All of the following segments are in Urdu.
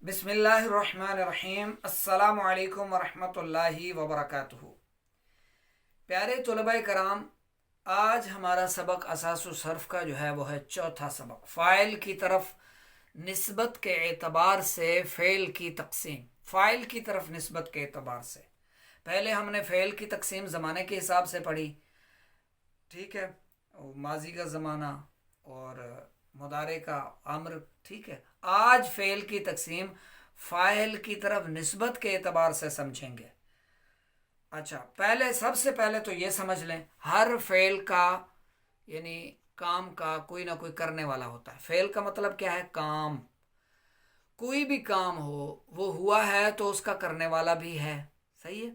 بسم اللہ الرحمن الرحیم۔ السلام علیکم ورحمۃ اللہ وبرکاتہ۔ پیارے طلباء کرام، آج ہمارا سبق اساس و صرف کا جو ہے وہ ہے چوتھا سبق، فاعل کی طرف نسبت کے اعتبار سے فعل کی تقسیم۔ فاعل کی طرف نسبت کے اعتبار سے پہلے ہم نے فعل کی تقسیم زمانے کے حساب سے پڑھی، ٹھیک ہے، ماضی کا زمانہ اور مضارع کا امر، ٹھیک ہے۔ آج فعل کی تقسیم فاعل کی طرف نسبت کے اعتبار سے سمجھیں گے۔ اچھا، سب سے پہلے تو یہ سمجھ لیں، ہر فعل کا یعنی کام کا کوئی نہ کوئی کرنے والا ہوتا ہے۔ فعل کا مطلب کیا ہے؟ کام۔ کوئی بھی کام ہو، وہ ہوا ہے تو اس کا کرنے والا بھی ہے، صحیح ہے۔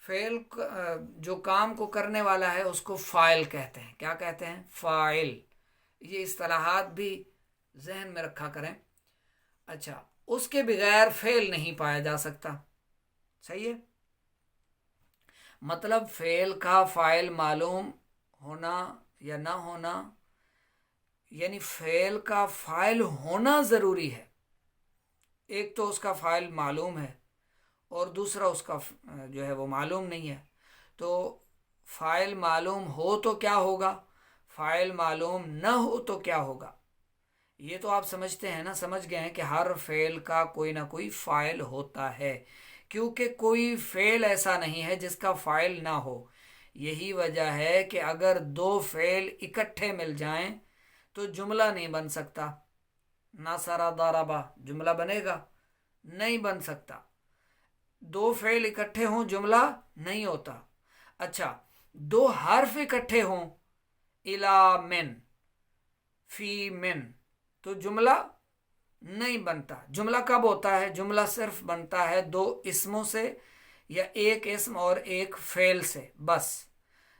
فعل جو کام کو کرنے والا ہے اس کو فاعل کہتے ہیں۔ کیا کہتے ہیں؟ فاعل۔ یہ اصطلاحات بھی ذہن میں رکھا کریں۔ اچھا، اس کے بغیر فعل نہیں پایا جا سکتا، صحیح ہے۔ مطلب فعل کا فاعل معلوم ہونا یا نہ ہونا، یعنی فعل کا فاعل ہونا ضروری ہے۔ ایک تو اس کا فاعل معلوم ہے اور دوسرا اس کا جو ہے وہ معلوم نہیں ہے۔ تو فاعل معلوم ہو تو کیا ہوگا، فاعل معلوم نہ ہو تو کیا ہوگا؟ یہ تو آپ سمجھتے ہیں نا، سمجھ گئے ہیں کہ ہر فعل کا کوئی نہ کوئی فاعل ہوتا ہے، کیونکہ کوئی فعل ایسا نہیں ہے جس کا فاعل نہ ہو۔ یہی وجہ ہے کہ اگر دو فعل اکٹھے مل جائیں تو جملہ نہیں بن سکتا۔ ناصرہ ضربہ جملہ بنے گا؟ نہیں بن سکتا۔ دو فعل اکٹھے ہوں جملہ نہیں ہوتا۔ اچھا، دو حرف اکٹھے ہوں، الی من، فی من، تو جملہ نہیں بنتا۔ جملہ کب ہوتا ہے؟ جملہ صرف بنتا ہے دو اسموں سے یا ایک اسم اور ایک فعل سے، بس۔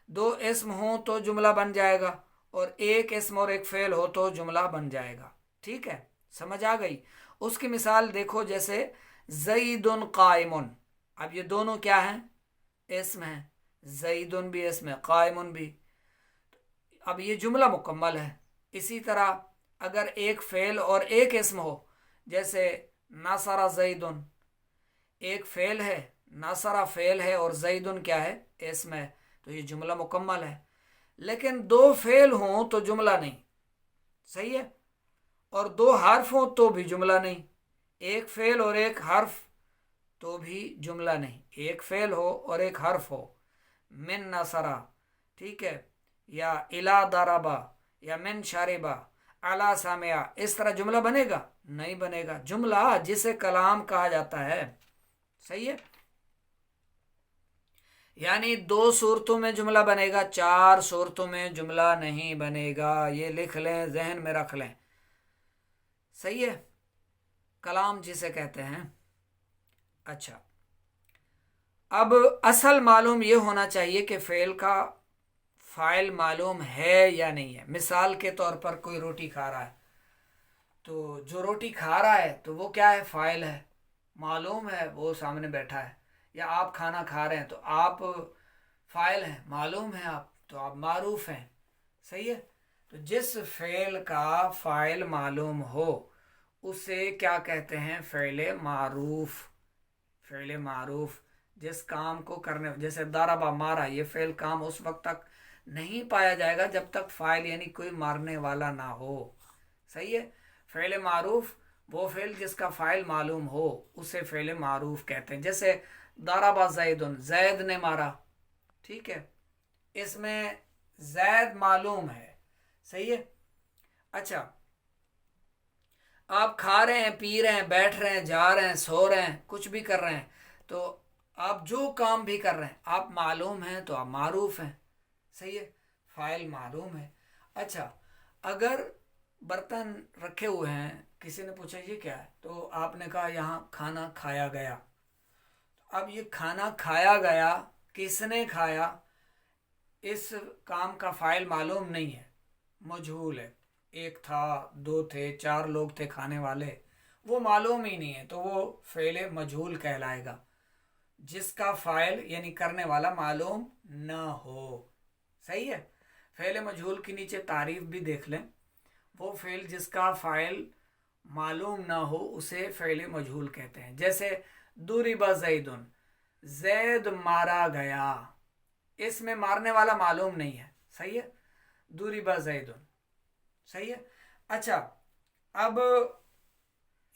دو اسم ہوں تو جملہ بن جائے گا اور ایک اسم اور ایک فعل ہو تو جملہ بن جائے گا، ٹھیک ہے، سمجھ آ گئی۔ اس کی مثال دیکھو، جیسے زید قائم۔ اب یہ دونوں کیا ہیں؟ اسم ہیں۔ زید بھی اسم ہے، قائم بھی۔ اب یہ جملہ مکمل ہے۔ اسی طرح اگر ایک فعل اور ایک اسم ہو، جیسے ناصر زید، ایک فعل ہے، ناصر فعل ہے اور زید کیا ہے؟ اسم ہے، تو یہ جملہ مکمل ہے۔ لیکن دو فعل ہوں تو جملہ نہیں، صحیح ہے، اور دو حرف ہوں تو بھی جملہ نہیں۔ ایک فعل اور ایک حرف تو بھی جملہ نہیں۔ ایک فعل ہو اور ایک حرف ہو، من نصرہ، ٹھیک ہے، یا الا ضربہ یا من شربہ، اعلی سامعہ، اس طرح جملہ بنے گا؟ نہیں بنے گا۔ جملہ جسے کلام کہا جاتا ہے، صحیح ہے، یعنی دو صورتوں میں جملہ بنے گا، چار صورتوں میں جملہ نہیں بنے گا۔ یہ لکھ لیں، ذہن میں رکھ لیں، صحیح ہے، کلام جسے کہتے ہیں۔ اچھا، اب اصل معلوم یہ ہونا چاہیے کہ فعل کا فاعل معلوم ہے یا نہیں ہے۔ مثال کے طور پر کوئی روٹی کھا رہا ہے، تو جو روٹی کھا رہا ہے تو وہ کیا ہے؟ فاعل ہے، معلوم ہے، وہ سامنے بیٹھا ہے۔ یا آپ کھانا کھا رہے ہیں تو آپ فاعل ہیں، معلوم ہے آپ، تو آپ معروف ہیں، صحیح ہے۔ تو جس فعل کا فاعل معلوم ہو اسے کیا کہتے ہیں؟ فعل معروف۔ فعل معروف جس کام کو کرنے، جیسے ضربہ، مارا، یہ فعل کام اس وقت تک نہیں پایا جائے گا جب تک فاعل یعنی کوئی مارنے والا نہ ہو، صحیح ہے۔ فعل معروف وہ فعل جس کا فاعل معلوم ہو اسے فعل معروف کہتے ہیں۔ جیسے ضربہ زید، زید نے مارا، ٹھیک ہے، اس میں زید معلوم ہے، صحیح ہے۔ اچھا، آپ کھا رہے ہیں، پی رہے ہیں، بیٹھ رہے ہیں، جا رہے ہیں، سو رہے ہیں، کچھ بھی کر رہے ہیں، تو آپ جو کام بھی کر رہے ہیں آپ معلوم ہیں تو آپ معروف ہیں، صحیح ہے، فاعل معلوم ہے۔ اچھا، اگر برتن رکھے ہوئے ہیں، کسی نے پوچھا یہ کیا ہے، تو آپ نے کہا یہاں کھانا کھایا گیا۔ اب یہ کھانا کھایا گیا کس نے کھایا، اس کام کا فاعل معلوم نہیں ہے، مجہول ہے۔ ایک تھا، دو تھے، چار لوگ تھے کھانے والے، وہ معلوم ہی نہیں ہے، تو وہ فعل مجہول کہلائے گا، جس کا فاعل یعنی کرنے والا معلوم نہ ہو، صحیح ہے۔ فعل مجہول کے نیچے تعریف بھی دیکھ لیں، وہ فعل جس کا فاعل معلوم نہ ہو اسے فعل مجہول کہتے ہیں. جیسے ضرب زید، زید مارا گیا، اس میں مارنے والا معلوم نہیں ہے. صحیح ہے. ضرب زید، صحیح ہے. اچھا اب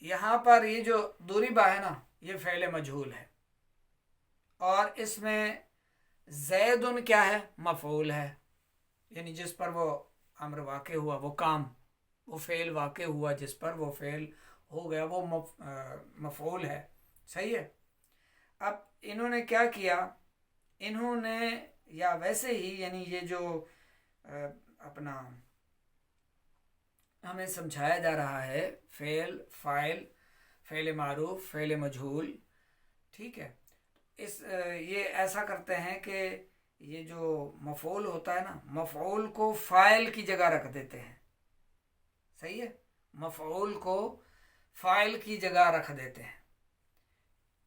یہاں پر یہ جو ضرب ہے نا یہ فعل مجہول ہے، اور اس میں زید کیا ہے؟ مفعول ہے، یعنی جس پر وہ امر واقع ہوا، وہ کام، وہ فعل واقع ہوا جس پر وہ فعل ہو گیا، وہ مفعول ہے. صحیح ہے. اب انہوں نے کیا کیا، انہوں نے یا ویسے ہی یعنی یہ جو اپنا ہمیں سمجھایا جا رہا ہے فعل، فاعل، فعل معروف، فعل مجہول، ٹھیک ہے. یہ ایسا کرتے ہیں کہ یہ جو مفعول ہوتا ہے نا، مفعول کو فاعل کی جگہ رکھ دیتے ہیں. صحیح ہے. مفعول کو فاعل کی جگہ رکھ دیتے ہیں.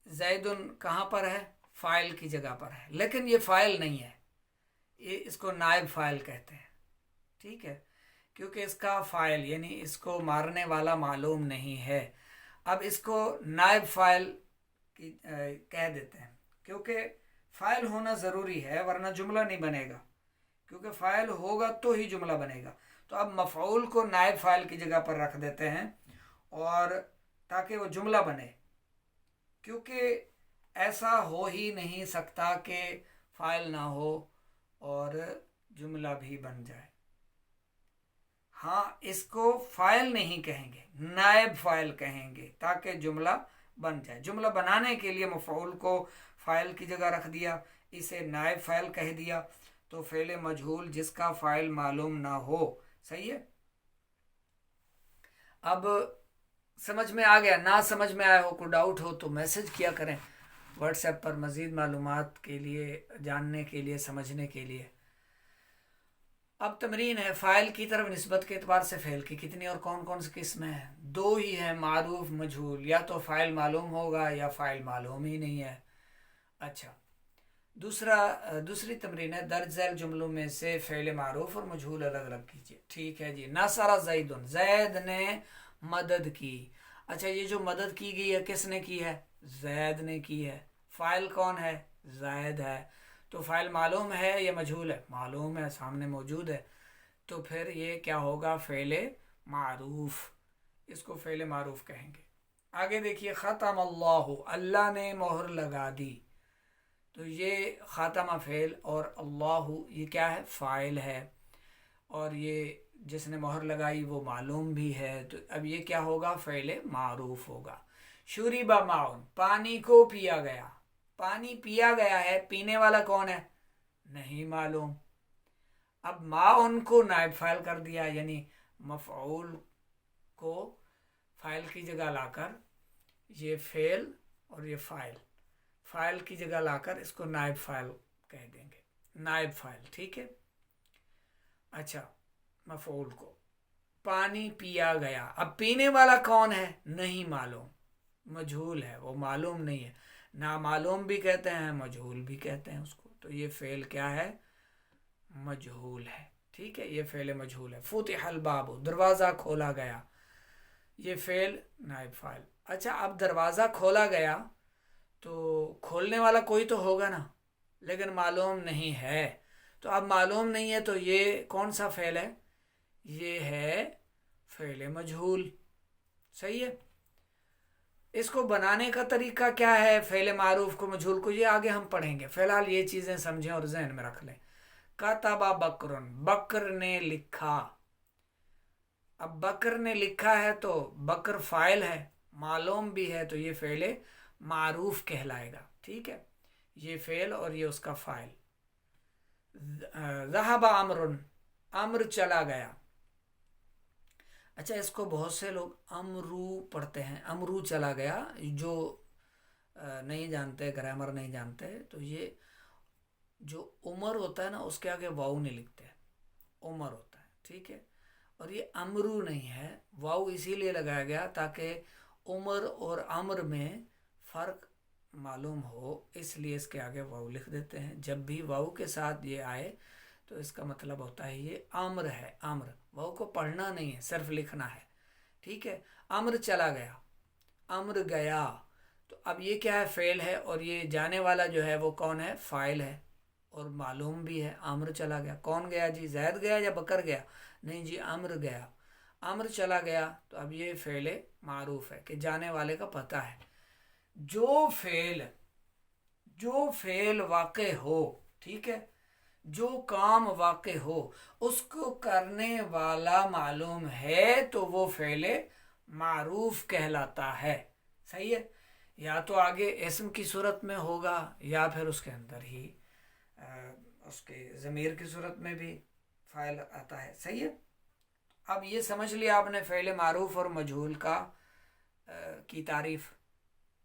زید کہاں پر ہے؟ فاعل کی جگہ پر ہے، لیکن یہ فاعل نہیں ہے، یہ اس کو نائب فاعل کہتے ہیں. ٹھیک ہے. کیونکہ اس کا فاعل یعنی اس کو مارنے والا معلوم نہیں ہے. اب اس کو نائب فاعل کہہ دیتے ہیں، کیونکہ فاعل ہونا ضروری ہے ورنہ جملہ نہیں بنے گا. کیونکہ فاعل ہوگا تو ہی جملہ بنے گا. تو اب مفعول کو نائب فاعل کی جگہ پر رکھ دیتے ہیں اور تاکہ وہ جملہ بنے، کیونکہ ایسا ہو ہی نہیں سکتا کہ فاعل نہ ہو اور جملہ بھی بن جائے. ہاں اس کو فاعل نہیں کہیں گے، نائب فاعل کہیں گے تاکہ جملہ بن جائے. جملہ بنانے کے لیے مفعول کو فاعل کی جگہ رکھ دیا، اسے نائب فاعل کہہ دیا، تو فعل مجہول جس کا فاعل معلوم نہ ہو. صحیح ہے. اب سمجھ میں آ گیا؟ نہ سمجھ میں آیا ہو، کوئی ڈاؤٹ ہو تو میسج کیا کریں واٹس ایپ پر مزید معلومات کے لیے، جاننے کے لیے، سمجھنے کے لیے. اب تمرین ہے، فاعل کی طرف نسبت کے اعتبار سے فعل کی کتنی اور کون کون سی قسمیں ہیں؟ 2 ہی ہیں، معروف، مجہول. یا تو فاعل معلوم ہوگا یا فاعل معلوم ہی نہیں ہے. اچھا دوسری تمرین ہے، درج ذیل جملوں میں سے فعل معروف اور مجہول الگ الگ کیجیے. ٹھیک ہے جی. نصر زید، زید نے مدد کی. اچھا یہ جو مدد کی گئی ہے کس نے کی ہے؟ زید نے کی ہے. فاعل کون ہے؟ زید ہے. تو فاعل معلوم ہے یا مجہول ہے؟ معلوم ہے، سامنے موجود ہے. تو پھر یہ کیا ہوگا؟ فعل معروف. اس کو فعل معروف کہیں گے. آگے دیکھیے، ختم اللہ، اللہ نے مہر لگا دی. تو یہ خاتمہ فعل اور اللہ یہ کیا ہے؟ فاعل ہے. اور یہ جس نے مہر لگائی وہ معلوم بھی ہے. تو اب یہ کیا ہوگا؟ فعل معروف ہوگا. شرب ماؤن، پانی کو پیا گیا. پانی پیا گیا ہے، پینے والا کون ہے؟ نہیں معلوم. اب ماؤن کو نائب فاعل کر دیا، یعنی مفعول کو فاعل کی جگہ لا کر یہ فعل اور یہ فاعل کی جگہ لا کر اس کو نائب فاعل کہہ دیں گے. نائب فاعل. ٹھیک ہے. اچھا مفعول کو پانی پیا گیا. اب پینے والا کون ہے؟ نہیں معلوم، مجہول ہے، وہ معلوم نہیں ہے. نامعلوم بھی کہتے ہیں، مجہول بھی کہتے ہیں اس کو. تو یہ فعل کیا ہے؟ مجہول ہے. ٹھیک ہے، یہ فعل مجہول ہے. فتح الباب، دروازہ کھولا گیا. یہ فعل نائب فاعل. اچھا اب دروازہ کھولا گیا تو کھولنے والا کوئی تو ہوگا نا، لیکن معلوم نہیں ہے. تو اب معلوم نہیں ہے تو یہ کون سا فعل ہے؟ یہ ہے فعل مجہول. صحیح ہے. اس کو بنانے کا طریقہ کیا ہے؟ فعل معروف کو مجہول کو یہ آگے ہم پڑھیں گے، فی الحال یہ چیزیں سمجھیں اور ذہن میں رکھ لیں. کتب بکر، بکر نے لکھا. اب بکر نے لکھا ہے تو بکر فاعل ہے، معلوم بھی ہے، تو یہ فعل معروف کہلائے گا. ٹھیک ہے، یہ فعل اور یہ اس کا فاعل. ذهب عمرو، عمرو چلا گیا. اچھا اس کو بہت سے لوگ امرو پڑھتے ہیں، امرو چلا گیا. جو نہیں جانتے، گرامر نہیں جانتے، تو یہ جو عمر ہوتا ہے نا اس کے آگے واؤ نہیں لکھتے، عمر ہوتا ہے. ٹھیک ہے. اور یہ امرو نہیں ہے، واؤ اسی لیے لگایا گیا تاکہ عمر اور امر میں فرق معلوم ہو، اس لیے اس کے آگے واؤ لکھ دیتے ہیں. جب بھی واؤ کے ساتھ یہ آئے تو اس کا مطلب ہوتا ہے یہ امر ہے. امر واؤ کو پڑھنا نہیں ہے، صرف لکھنا ہے. ٹھیک ہے. امر چلا گیا، امر گیا، تو اب یہ کیا ہے؟ فعل ہے، اور یہ جانے والا جو ہے وہ کون ہے؟ فاعل ہے، اور معلوم بھی ہے امر چلا گیا۔ کون گیا جی؟ زید گیا یا بکر گیا؟ نہیں جی، امر گیا، امر چلا گیا، تو اب یہ فعل معروف ہے کہ جانے والے کا پتہ ہے۔ جو فعل واقع ہو، ٹھیک ہے، جو کام واقع ہو اس کو کرنے والا معلوم ہے تو وہ فعل معروف کہلاتا ہے۔ صحیح ہے؟ یا تو آگے اسم کی صورت میں ہوگا یا پھر اس کے اندر ہی اس کے ضمیر کی صورت میں بھی فاعل آتا ہے۔ صحیح ہے؟ اب یہ سمجھ لیا آپ نے فعل معروف اور مجہول کی تعریف۔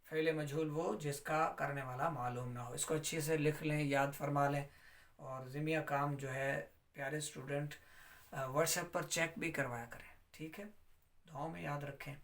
فعل مجہول وہ جس کا کرنے والا معلوم نہ ہو۔ اس کو اچھے سے لکھ لیں، یاد فرما لیں، اور ضمنیہ کام جو ہے پیارے اسٹوڈنٹ واٹس ایپ پر چیک بھی کروایا کریں، ٹھیک ہے؟ دعاؤں میں یاد رکھیں۔